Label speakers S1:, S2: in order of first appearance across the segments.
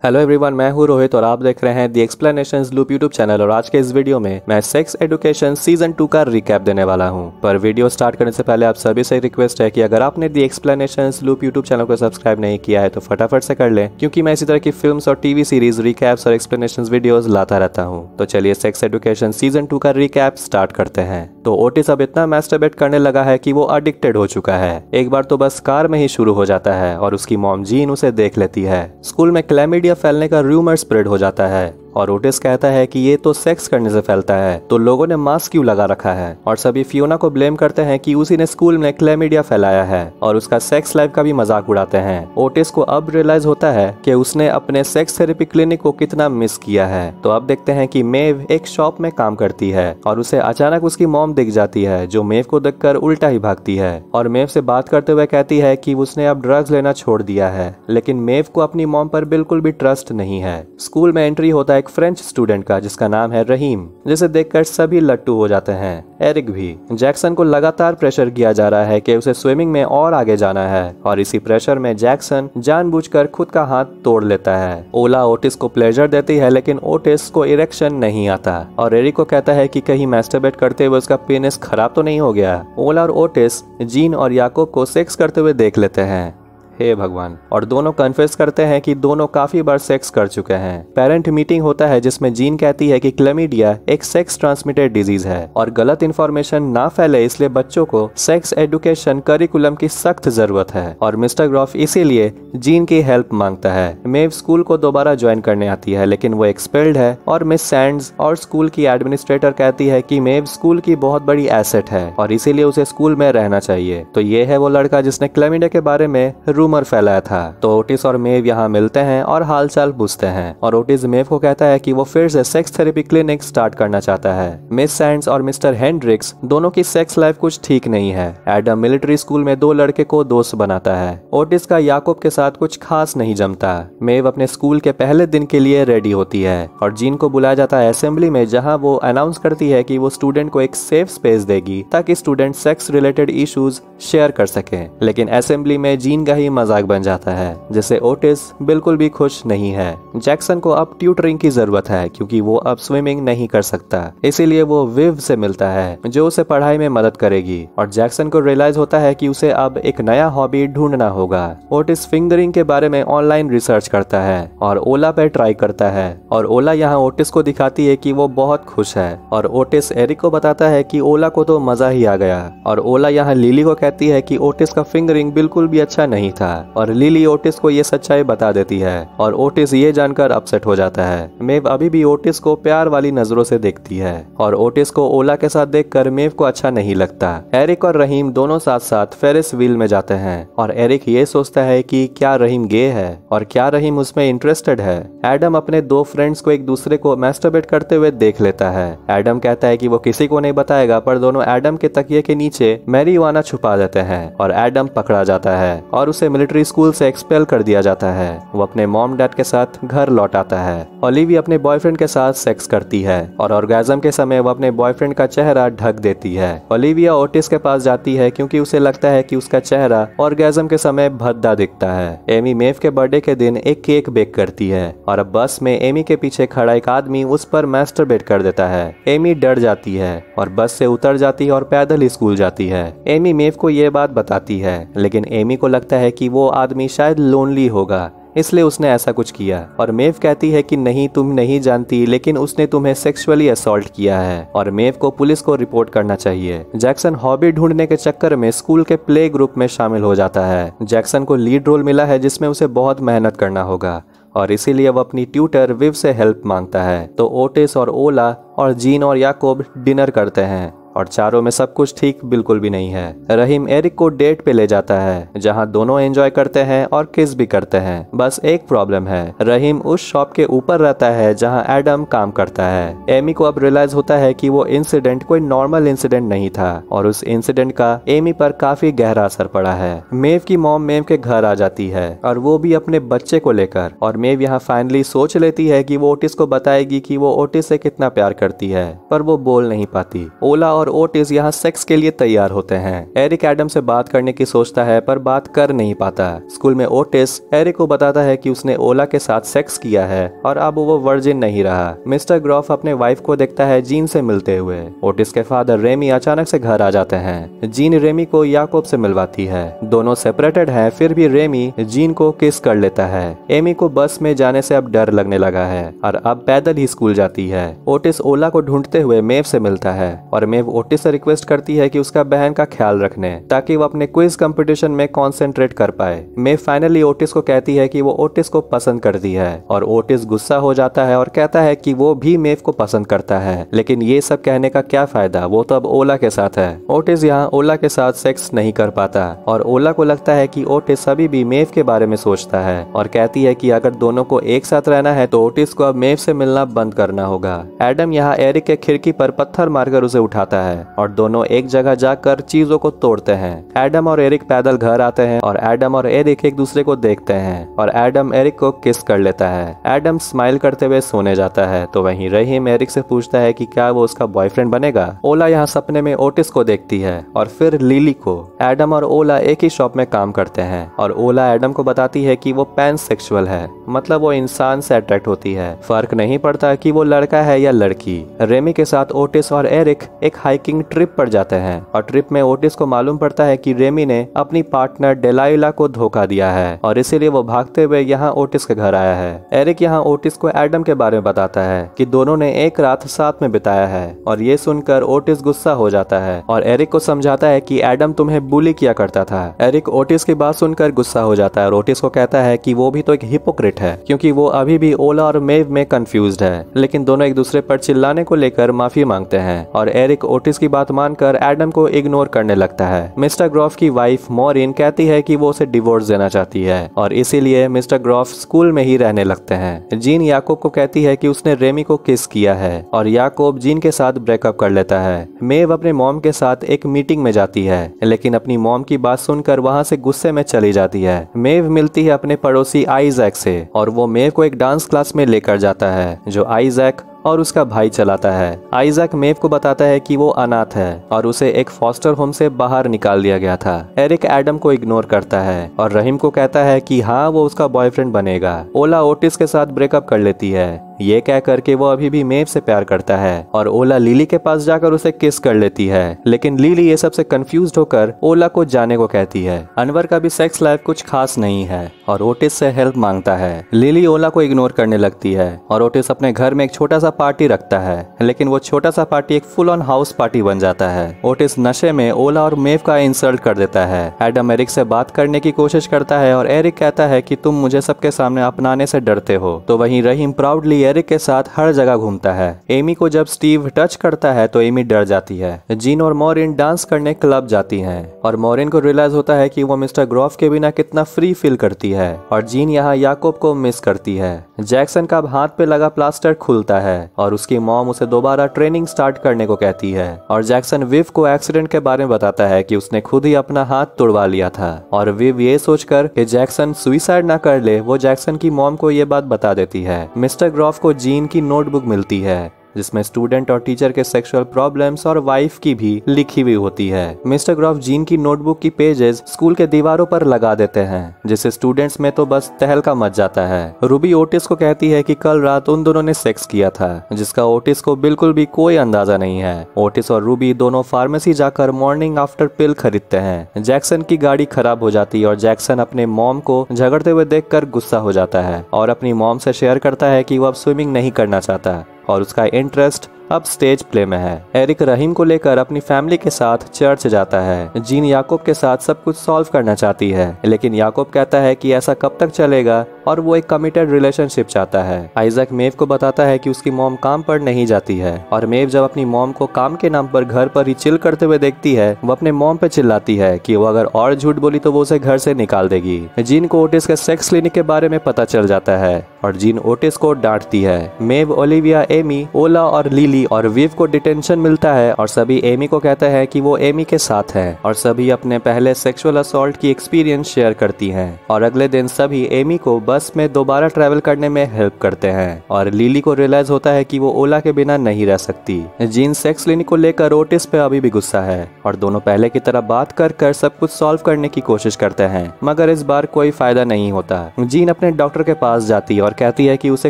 S1: Hello everyone, मैं हूं रोहित और आप देख रहे हैं दी एक्सप्लेनेशंस लूप यूट्यूब चैनल। और आज के इस वीडियो में मैं सेक्स एजुकेशन सीजन 2 का रिकैप देने वाला हूं। पर वीडियो स्टार्ट करने से पहले आप सभी से रिक्वेस्ट है कि अगर आपने दी एक्सप्लेनेशंस लूप यूट्यूब चैनल को सब्सक्राइब नहीं किया है तो फटाफट से कर लें, क्योंकि मैं इसी तरह की फिल्म्स और टीवी सीरीज रिकैप्स और एक्सप्लेनेशंस वीडियोस लाता रहता हूँ। तो चलिए सेक्स एजुकेशन सीजन 2 का रिकैप स्टार्ट करते हैं। तो ओटिस अब इतना मैस्टरबेट करने लगा है कि वो एडिक्टेड हो चुका है। एक बार तो बस कार में ही शुरू हो जाता है और उसकी मॉम जीन उसे देख लेती है। स्कूल में क्लैमिडिया फैलने का रूमर स्प्रेड हो जाता है और ओटिस कहता है कि ये तो सेक्स करने से फैलता है, तो लोगों ने मास्क क्यों लगा रखा है। और सभी फियोना को ब्लेम करते हैं कि उसी ने स्कूल में क्लैमिडिया फैलाया है और उसका सेक्स लाइफ का भी मजाक उड़ाते हैं। ओटिस को अब रियलाइज होता है कि उसने अपने सेक्स थेरेपी क्लिनिक को कितना मिस किया है। तो अब देखते हैं कि मेव एक शॉप में काम करती है और उसे अचानक उसकी मॉम दिख जाती है, जो मेव को देखकर उल्टा ही भागती है और मेव से बात करते हुए कहती है कि उसने अब ड्रग्स लेना छोड़ दिया है। लेकिन मेव को अपनी मॉम पर बिल्कुल भी ट्रस्ट नहीं है। स्कूल में एंट्री होता है एक फ्रेंच स्टूडेंट का जिसका नाम है रहीम, जिसे देखकर सभी लट्टू हो जाते हैं, एरिक भी। जैक्सन को लगातार प्रेशर किया जा रहा है कि उसे स्विमिंग में और आगे जाना है और इसी प्रेशर में जैक्सन जानबूझकर खुद का हाथ तोड़ लेता है। ओला ओटिस को प्लेजर देती है, लेकिन ओटिस को इरेक्शन नहीं आता और एरिक को कहता है कि कहीं मैस्टरबेट करते हुए उसका पेनिस खराब तो नहीं हो गया। ओला और ओटिस जीन और याकूब को सेक्स करते हुए देख लेते हैं। हे भगवान। और दोनों कन्फेस करते हैं कि दोनों काफी बार सेक्स कर चुके हैं। पेरेंट मीटिंग होता है जिसमें जीन कहती है कि क्लैमिडिया एक सेक्स ट्रांसमिटेड डिजीज है और गलत इंफॉर्मेशन ना फैले, इसलिए बच्चों को सेक्स एजुकेशन करिकुलम की सख्त जरूरत है। और मिस्टर ग्रॉफ इसीलिए जीन की हेल्प मांगता है। मेव स्कूल को दोबारा ज्वाइन करने आती है, लेकिन वो एक्सपेल्ड है और मिस सैंड्स और स्कूल की एडमिनिस्ट्रेटर कहती है कि मेव स्कूल की बहुत बड़ी एसेट है और इसीलिए उसे स्कूल में रहना चाहिए। तो ये है वो लड़का जिसने क्लैमिडिया के बारे में रूमर फैलाया था। तो ओटिस और मेव यहाँ मिलते हैं और हालचाल पूछते हैं और ओटिस मेव को कहता है कि वो फिर से सेक्स थेरेपी क्लिनिक स्टार्ट करना चाहता है। मिस सैंड्स और मिस्टर हेंड्रिक्स दोनों की सेक्स लाइफ कुछ ठीक नहीं है। एडम मिलिट्री स्कूल में 2 लड़के को दोस्त बनाता है। ओटिस का याकूब के साथ कुछ खास नहीं जमता। मेव अपने स्कूल के पहले दिन के लिए रेडी होती है और जीन को बुलाया जाता है असेंबली में, जहाँ वो अनाउंस करती है कि वो स्टूडेंट को एक सेफ स्पेस देगी ताकि student sex related issues share कर सके। लेकिन असेंबली में जीन का ही मजाक बन जाता है, जिससे ओटिस बिल्कुल भी खुश नहीं है। जैक्सन को अब ट्यूटरिंग की जरूरत है क्योंकि वो अब स्विमिंग नहीं कर सकता, इसीलिए वो विव से मिलता है जो उसे पढ़ाई में मदद करेगी। और जैक्सन को रियलाइज होता है कि उसे अब एक नया हॉबी ढूंढना होगा। ओटिस फिंगरिंग के बारे में ऑनलाइन रिसर्च करता है और ओला पे ट्राई करता है और ओला यहाँ ओटिस को दिखाती है कि वो बहुत खुश है और ओटिस एरिक को बताता है कि ओला को तो मजा ही आ गया। और ओला यहाँ लिली को कहती है कि ओटिस का फिंगरिंग बिल्कुल भी अच्छा नहीं था और लिली ओटिस को ये सच्चाई बता देती है और ओटिस ये जानकर अपसेट हो जाता है। मेव अभी भी ओटिस को प्यार वाली नजरों से देखती है और ओटिस को ओला के साथ देखकर मेव को अच्छा नहीं लगता। एरिक और रहीम दोनों साथ साथ फेरिस व्हील में जाते हैं और एरिक ये सोचता है कि क्या रहीम गे है और क्या रहीम उसमें इंटरेस्टेड है। एडम अपने 2 फ्रेंड्स को एक दूसरे को मैस्टरबेट करते हुए देख लेता है। एडम कहता है कि वो किसी को नहीं बताएगा, पर दोनों एडम के तकिए के नीचे मैरीजुआना छुपा देते हैं और एडम पकड़ा जाता है और उसे मिलिट्री स्कूल से एक्सपेल कर दिया जाता है। वो अपने मॉम डैड के साथ घर लौट आता है। ओलिविया अपने बॉयफ्रेंड के साथ सेक्स करती है और ऑर्गेज्म के समय वो अपने बॉयफ्रेंड का चेहरा ढक देती है। ओलिविया ओटिस के पास जाती है क्योंकि उसे लगता है कि उसका चेहरा ऑर्गेज्म के समय भद्दा दिखता है। एमी मेव के बर्थडे के दिन एक केक बेक करती है और अब बस में एमी के पीछे खड़ा एक आदमी उस पर मैस्टरबेट कर देता है। एमी डर जाती है और बस से उतर जाती है और पैदल ही स्कूल जाती है। एमी मेव को ये बात बताती है, लेकिन एमी को लगता है कि वो आदमी शायद लोनली होगा, इसलिए उसने ऐसा कुछ किया। और मेव कहती है कि नहीं, तुम नहीं जानती, लेकिन उसने तुम्हें सेक्सुअली असॉल्ट किया है और मेव को पुलिस को रिपोर्ट करना चाहिए। जैक्सन हॉबी ढूंढने के चक्कर में स्कूल के प्ले ग्रुप में शामिल हो जाता है। जैक्सन को लीड रोल मिला है जिसमें उसे बहुत मेहनत करना होगा और इसीलिए वो अपनी ट्यूटर विव से हेल्प मांगता है। तो ओटिस और ओला और जीन और याकूब डिनर करते हैं और चारों में सब कुछ ठीक बिल्कुल भी नहीं है। रहीम एरिक को डेट पे ले जाता है जहां दोनों एंजॉय करते हैं और किस भी करते हैं। बस एक प्रॉब्लम है, रहीम उस शॉप के ऊपर रहता है जहां एडम काम करता है। एमी को अब रियलाइज होता है कि वो इंसिडेंट कोई नॉर्मल इंसिडेंट नहीं था और उस इंसिडेंट का एमी पर काफी गहरा असर पड़ा है। मेव की मॉम मेव के घर आ जाती है और वो भी अपने बच्चे को लेकर, और मेव यहाँ फाइनली सोच लेती है कि वो ओटिस को बताएगी कि वो ओटिस से कितना प्यार करती है, पर वो बोल नहीं पाती। ओला और ओटिस यहाँ सेक्स के लिए तैयार होते हैं। एरिक एडम से बात करने की सोचता है पर बात कर नहीं पाता। स्कूल में ओटिस एरिक को बताता है कि उसने ओला के साथ सेक्स किया है और अब वो वर्जिन नहीं रहा। मिस्टर ग्रॉफ अपने वाइफ को देखता है जीन से मिलते हुए। ओटिस के फादर रेमी अचानक से घर आ जाते हैं। जीन रेमी को याकूब से मिलवाती है। दोनों सेपरेटेड हैं, फिर भी रेमी जीन को किस कर लेता है। एमी को बस में जाने से अब डर लगने लगा है और अब पैदल ही स्कूल जाती है। ओटिस ओला को ढूंढते हुए मेव से मिलता है और मेव ओटिस से रिक्वेस्ट करती है कि उसका बहन का ख्याल रखने ताकि वो अपने क्विज कंपटीशन में कंसंट्रेट कर पाए। मेव फाइनली ओटिस को कहती है कि वो ओटिस को पसंद करती है और ओटिस गुस्सा हो जाता है और कहता है कि वो भी मेव को पसंद करता है, लेकिन ये सब कहने का क्या फायदा, वो तो अब ओला के साथ है। ओटिस यहाँ ओला के साथ सेक्स नहीं कर पाता और ओला को लगता है कि ओटिस अभी भी मेव के बारे में सोचता है और कहती है कि अगर दोनों को एक साथ रहना है तो ओटिस को अब मेव से मिलना बंद करना होगा। एडम यहाँ एरिक के खिड़की पर पत्थर मारकर उसे उठाता है और दोनों एक जगह जाकर चीजों को तोड़ते हैं। एडम और एरिक पैदल घर आते हैं और एडम और एरिक एक दूसरे को देखते हैं और एडम एरिक को किस कर लेता है। एडम स्माइल करते हुए सोने जाता है तो वहीं रहीम एरिक से पूछता है कि क्या वो उसका बॉयफ्रेंड बनेगा। ओला यहाँ सपने में ओटिस को देखती है और फिर लिली को। एडम और ओला एक ही शॉप में काम करते हैं और ओला एडम को बताती है कि वो पैनसेक्सुअल है, मतलब वो इंसान से अट्रैक्ट होती है, फर्क नहीं पड़ता कि वो लड़का है या लड़की। रेमी के साथ ओटिस और एरिक एक हाइकिंग ट्रिप पर जाते हैं और ट्रिप में ओटिस को मालूम पड़ता है कि रेमी ने अपनी पार्टनर डेलाइला को धोखा दिया है और इसीलिए वो भागते हुए यहाँ ओटिस के घर आया है। एरिक यहाँ ओटिस को एडम के बारे में बताता है कि दोनों ने एक रात साथ में बिताया है और ये सुनकर ओटिस गुस्सा हो जाता है और एरिक को समझाता है कि एडम तुम्हें बुली किया करता था। एरिक ओटिस की बात सुनकर गुस्सा हो जाता है और ओटिस को कहता है कि वो भी तो एक हिपोक्रेट है क्योंकि वो अभी भी ओला और मेव में कंफ्यूज्ड है, लेकिन दोनों एक दूसरे पर चिल्लाने को लेकर माफी मांगते हैं और एरिक ओटिस की बात मानकर एडम को इग्नोर करने लगता है। मिस्टर ग्रॉफ की वाइफ मॉरिन कहती है कि वो उसे डिवोर्स देना चाहती है और इसीलिए मिस्टर ग्रॉफ स्कूल में ही रहने लगते हैं। जीन याकूब को कहती है कि उसने रेमी को किस किया है और याकूब जीन के साथ ब्रेकअप कर लेता है। मेव अपने मॉम के साथ एक मीटिंग में जाती है लेकिन अपनी मॉम की बात सुनकर वहां से गुस्से में चली जाती है। मेव मिलती है अपने पड़ोसी आइजैक से और वो मेव को एक डांस क्लास में लेकर जाता है जो आइजैक और उसका भाई चलाता है। आइजैक मेव को बताता है कि वो अनाथ है और उसे एक फॉस्टर होम से बाहर निकाल दिया गया था। एरिक एडम को इग्नोर करता है और रहीम को कहता है कि हाँ वो उसका बॉयफ्रेंड बनेगा। ओला ओटिस के साथ ब्रेकअप कर लेती है, ये कह करके वो अभी भी मेव से प्यार करता है और ओला लिली के पास जाकर उसे किस कर लेती है, लेकिन लिली ये सबसे कंफ्यूज्ड होकर ओला को जाने को कहती है। अनवर का भी सेक्स लाइफ कुछ खास नहीं है और ओटिस से हेल्प मांगता है। लिली ओला को इग्नोर करने लगती है और ओटिस अपने घर में एक छोटा सा पार्टी रखता है, लेकिन वो छोटा सा पार्टी एक फुल ऑन हाउस पार्टी बन जाता है। ओटिस नशे में ओला और मेव का इंसल्ट कर देता है। एडम एरिक से बात करने की कोशिश करता है और एरिक कहता है कि तुम मुझे सबके सामने अपनाने से डरते हो, तो वहीं रहीम प्राउडली एरिक के साथ हर जगह घूमता है। एमी को जब स्टीव टच करता है तो एमी डर जाती है। जीन और मॉरिन डांस करने क्लब जाती हैं और मॉरिन को रियलाइज होता है कि वो मिस्टर ग्रॉफ के बिना कितना फ्री फील करती है और जीन यहाँ याकूब को मिस करती है। जैक्सन का हाथ पे लगा प्लास्टर खुलता है और उसकी मॉम उसे दोबारा ट्रेनिंग स्टार्ट करने को कहती है और जैक्सन विव को एक्सीडेंट के बारे में बताता है कि उसने खुद ही अपना हाथ तोड़वा लिया था और विव ये सोचकर कि जैक्सन सुइसाइड ना कर ले वो जैक्सन की मॉम को ये बात बता देती है। मिस्टर ग्रॉफ को जीन की नोटबुक मिलती है जिसमें स्टूडेंट और टीचर के सेक्सुअल प्रॉब्लम्स और वाइफ की भी लिखी हुई होती है। मिस्टर ग्रॉफ जीन की नोटबुक की पेजेस स्कूल के दीवारों पर लगा देते हैं जिससे स्टूडेंट्स में तो बस तहलका मच जाता है। रूबी ओटिस को कहती है कि कल रात उन दोनों ने सेक्स किया था जिसका ओटिस को बिल्कुल भी कोई अंदाजा नहीं है। ओटिस और रूबी दोनों फार्मेसी जाकर मॉर्निंग आफ्टर पिल खरीदते हैं। जैक्सन की गाड़ी खराब हो जाती है और जैक्सन अपने मॉम को झगड़ते हुए देखकर गुस्सा हो जाता है और अपनी मॉम से शेयर करता है कि वो अब स्विमिंग नहीं करना चाहता और उसका इंटरेस्ट अब स्टेज प्ले में है। एरिक रहीम को लेकर अपनी फैमिली के साथ चर्च जाता है। जीन याकूब के साथ सब कुछ सॉल्व करना चाहती है लेकिन याकूब कहता है कि ऐसा कब तक चलेगा और वो एक कमिटेड रिलेशनशिप चाहता है। आइजैक मेव को बताता है कि उसकी मॉम काम पर नहीं जाती है और मेव जब अपनी मॉम को काम के नाम पर घर पर ही चिल करते हुए देखती है वो अपने मॉम पे चिल्लाती है कि वो अगर और झूठ बोली तो वो उसे घर से निकाल देगी। जीन को ओटिस के सेक्स क्लिनिक के बारे में पता चल जाता है और जीन ओटिस को डांटती है। मेव, ओलिविया, एमी, ओला और लिली और विव को डिटेंशन मिलता है और सभी एमी को कहते हैं कि वो एमी के साथ है और सभी अपने पहले सेक्सुअल असॉल्ट की एक्सपीरियंस शेयर करती हैं और अगले दिन सभी एमी को बस में दोबारा ट्रैवल करने में हेल्प करते हैं और लिली को रियलाइज होता है कि वो ओला के बिना नहीं रह सकती। जीन सेक्स क्लिनिक को लेकर ओटिस पे अभी भी गुस्सा है और दोनों पहले की तरह बात कर सब कुछ सॉल्व करने की कोशिश करते हैं, मगर इस बार कोई फायदा नहीं होता। जीन अपने डॉक्टर के पास जाती है और कहती है कि उसे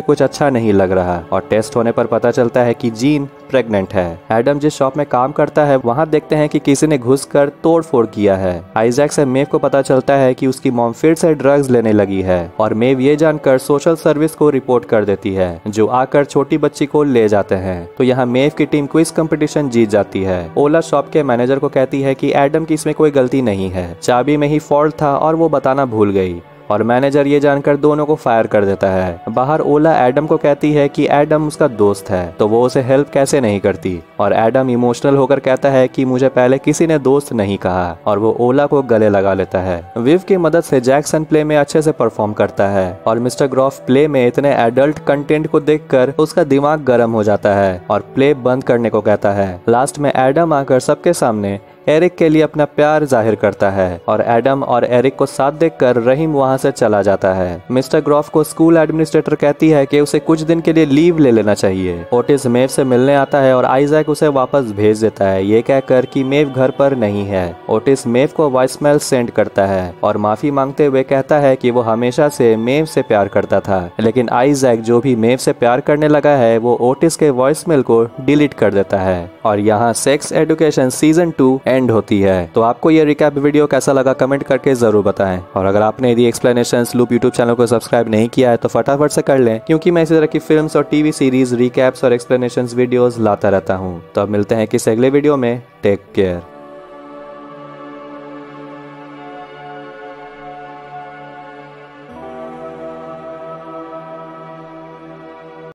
S1: कुछ अच्छा नहीं लग रहा और टेस्ट होने पर पता चलता है कि जीन प्रेग्नेंट है। एडम जिस शॉप में काम करता है वहाँ देखते हैं कि किसी ने घुसकर तोड़फोड़ किया है। आइजैक से मेव को पता चलता है कि उसकी मॉम फिर से ड्रग्स लेने लगी है और मेव ये जानकर सोशल सर्विस को रिपोर्ट कर देती है, जो आकर छोटी बच्ची को ले जाते हैं। तो यहाँ मेव की टीम क्विज कंपटीशन जीत जाती है। ओला शॉप के मैनेजर को कहती है कि एडम की इसमें कोई गलती नहीं है, चाबी में ही फॉल्ट था और वो बताना भूल गई और मैनेजर ये जानकर दोनों को फायर कर देता है। बाहर ओला एडम को कहती है कि एडम उसका दोस्त है तो वो उसे हेल्प कैसे नहीं करती और एडम इमोशनल होकर कहता है कि मुझे पहले किसी ने दोस्त नहीं कहा और वो ओला को गले लगा लेता है। विव की मदद से जैक्सन प्ले में अच्छे से परफॉर्म करता है और मिस्टर ग्रॉफ प्ले में इतने एडल्ट कंटेंट को देखकर उसका दिमाग गर्म हो जाता है और प्ले बंद करने को कहता है। लास्ट में एडम आकर सबके सामने एरिक के लिए अपना प्यार जाहिर करता है और एडम और एरिक को साथ देखकर रहीम वहां से चला जाता है। मिस्टर ग्रॉफ को स्कूल एडमिनिस्ट्रेटर कहती है कि उसे कुछ दिन के लिए लीव ले लेना चाहिए। ओटिस मेव से मिलने आता है और आइजैक उसे वापस भेज देता है, ये कहकर कि मेव घर पर नहीं है। ओटिस मेव को वॉइसमेल सेंड करता है और माफी मांगते हुए कहता है कि वो हमेशा से मेव से प्यार करता था, लेकिन आइजैक जो भी मेव से प्यार करने लगा है वो ओटिस के वॉइसमेल को डिलीट कर देता है। और यहाँ सेक्स एडुकेशन सीजन 2 एंड होती है। तो आपको ये रिकैप वीडियो कैसा लगा कमेंट करके जरूर बताएं और अगर आपने दी एक्सप्लेनेशंस लूप यूट्यूब चैनल को सब्सक्राइब नहीं किया है तो फटाफट से कर लें, क्योंकि मैं इसी तरह की फिल्म्स और टीवी सीरीज रिकैप्स और एक्सप्लेनेशंस वीडियोस लाता रहता हूँ। तो अब मिलते हैं किसी अगले वीडियो में। Take care.